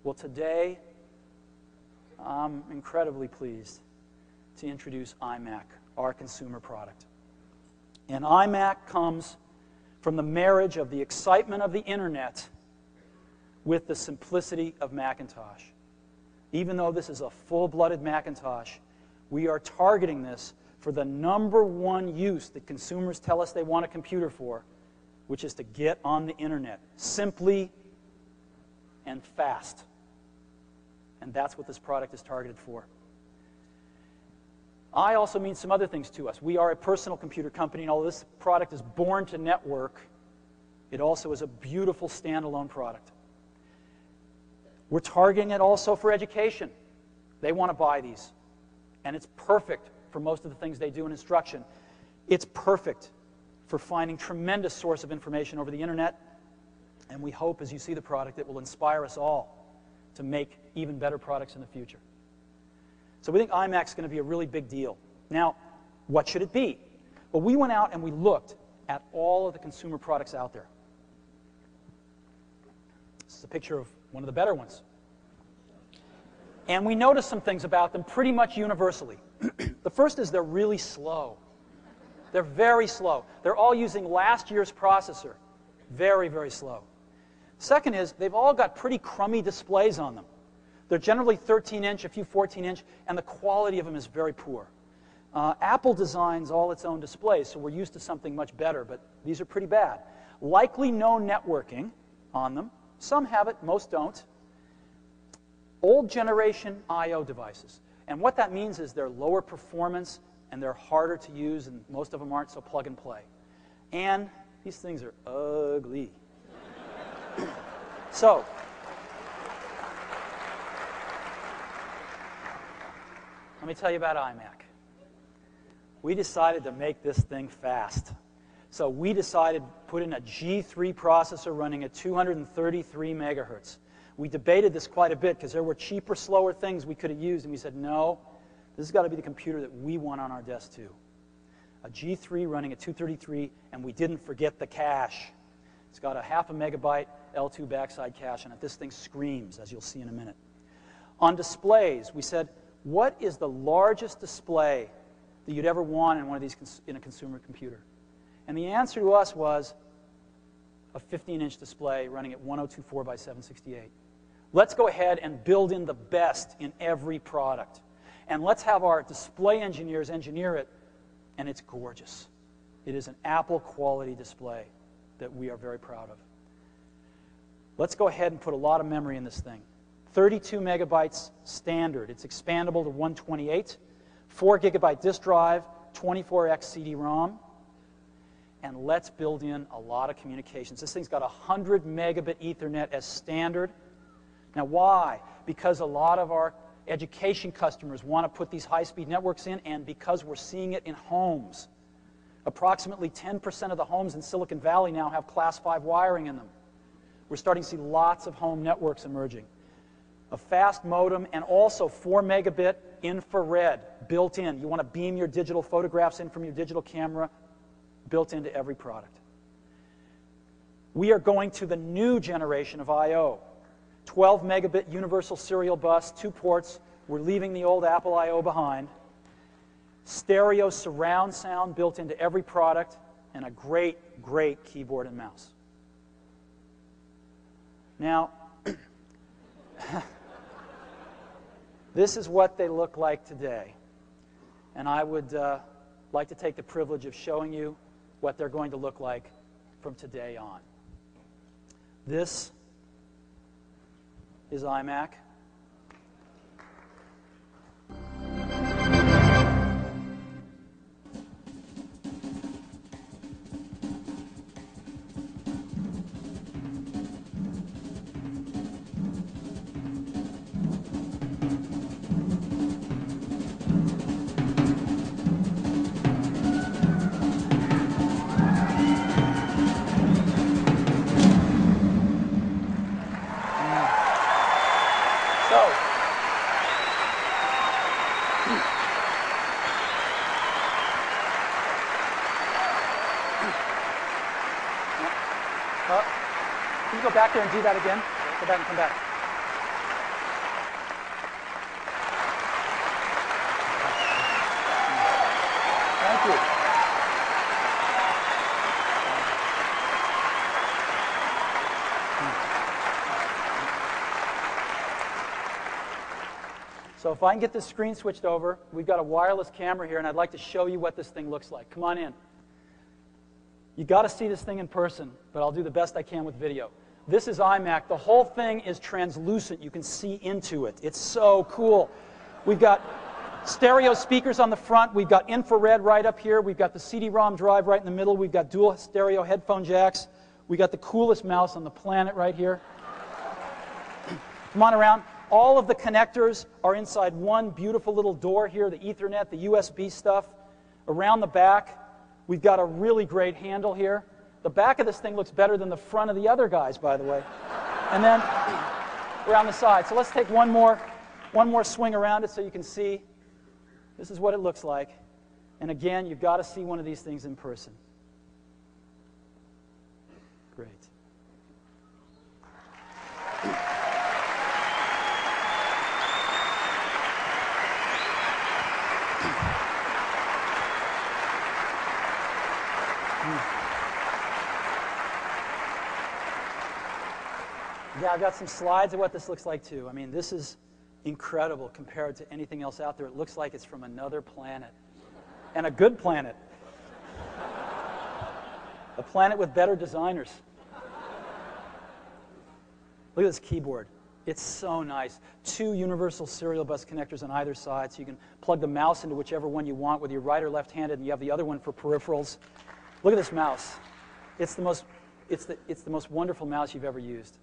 Well, today, I'm incredibly pleased to introduce iMac, our consumer product. And iMac comes from the marriage of the excitement of the internet with the simplicity of Macintosh. Even though this is a full-blooded Macintosh, we are targeting this for the #1 use that consumers tell us they want a computer for, which is to get on the internet, simply and fast. And that's what this product is targeted for. I also mean some other things to us. We are a personal computer company, and although this product is born to network, it also is a beautiful standalone product. We're targeting it also for education. They want to buy these. And it's perfect for most of the things they do in instruction. It's perfect for finding tremendous source of information over the internet. And we hope, as you see the product, it will inspire us all to make even better products in the future. So we think iMac's going to be a really big deal. Now, what should it be? Well, we went out and we looked at all of the consumer products out there. This is a picture of one of the better ones. And we noticed some things about them pretty much universally. The first is they're really slow. They're very slow. They're all using last year's processor. Very, very slow. Second is they've all got pretty crummy displays on them. They're generally 13-inch, a few 14-inch, and the quality of them is very poor. Apple designs all its own displays, so we're used to something much better, but these are pretty bad. Likely no networking on them. Some have it, most don't. Old generation I/O devices. And what that means is they're lower performance and they're harder to use, and most of them aren't, so plug and play. And these things are ugly. So, let me tell you about iMac. We decided to make this thing fast. So we decided to put in a G3 processor running at 233 megahertz. We debated this quite a bit because there were cheaper, slower things we could have used, and we said, no, this has got to be the computer that we want on our desk too. A G3 running at 233, and we didn't forget the cache. It's got a 0.5 megabyte L2 backside cache on it. This thing screams, as you'll see in a minute. On displays, we said, what is the largest display that you'd ever want in one of these in a consumer computer? And the answer to us was a 15-inch display running at 1024 by 768. Let's go ahead and build in the best in every product. And let's have our display engineers engineer it, and it's gorgeous. It is an Apple quality display that we are very proud of. Let's go ahead and put a lot of memory in this thing. 32 megabytes standard. It's expandable to 128. 4 gigabyte disk drive, 24x CD-ROM. And let's build in a lot of communications. This thing's got 100 megabit Ethernet as standard. Now why? Because a lot of our education customers want to put these high-speed networks in, and because we're seeing it in homes. Approximately 10% of the homes in Silicon Valley now have Class 5 wiring in them. We're starting to see lots of home networks emerging. A fast modem, and also 4 megabit infrared built in. You want to beam your digital photographs in from your digital camera, built into every product. We are going to the new generation of I/O. 12 megabit universal serial bus, 2 ports. We're leaving the old Apple I/O behind. Stereo surround sound built into every product, and a great, great keyboard and mouse. Now, this is what they look like today. And I would like to take the privilege of showing you what they're going to look like from today on. This is iMac. Can you go back there and do that again? Go back and come back. So if I can get this screen switched over, we've got a wireless camera here, and I'd like to show you what this thing looks like. Come on in. You got to see this thing in person, but I'll do the best I can with video. This is iMac. The whole thing is translucent. You can see into it. It's so cool. We've got stereo speakers on the front. We've got infrared right up here. We've got the CD-ROM drive right in the middle. We've got dual stereo headphone jacks. We got the coolest mouse on the planet right here. Come on around. All of the connectors are inside one beautiful little door here, the Ethernet, the USB stuff. Around the back, we've got a really great handle here. The back of this thing looks better than the front of the other guys, by the way. And then around the side. So let's take one more swing around it so you can see. This is what it looks like. And again, you've got to see one of these things in person. Great. Yeah, I've got some slides of what this looks like too. I mean, this is incredible compared to anything else out there. It looks like it's from another planet. And a good planet. A planet with better designers. Look at this keyboard. It's so nice. 2 universal serial bus connectors on either side, so you can plug the mouse into whichever one you want, whether you're right or left-handed, and you have the other one for peripherals. Look at this mouse. It's the most wonderful mouse you've ever used.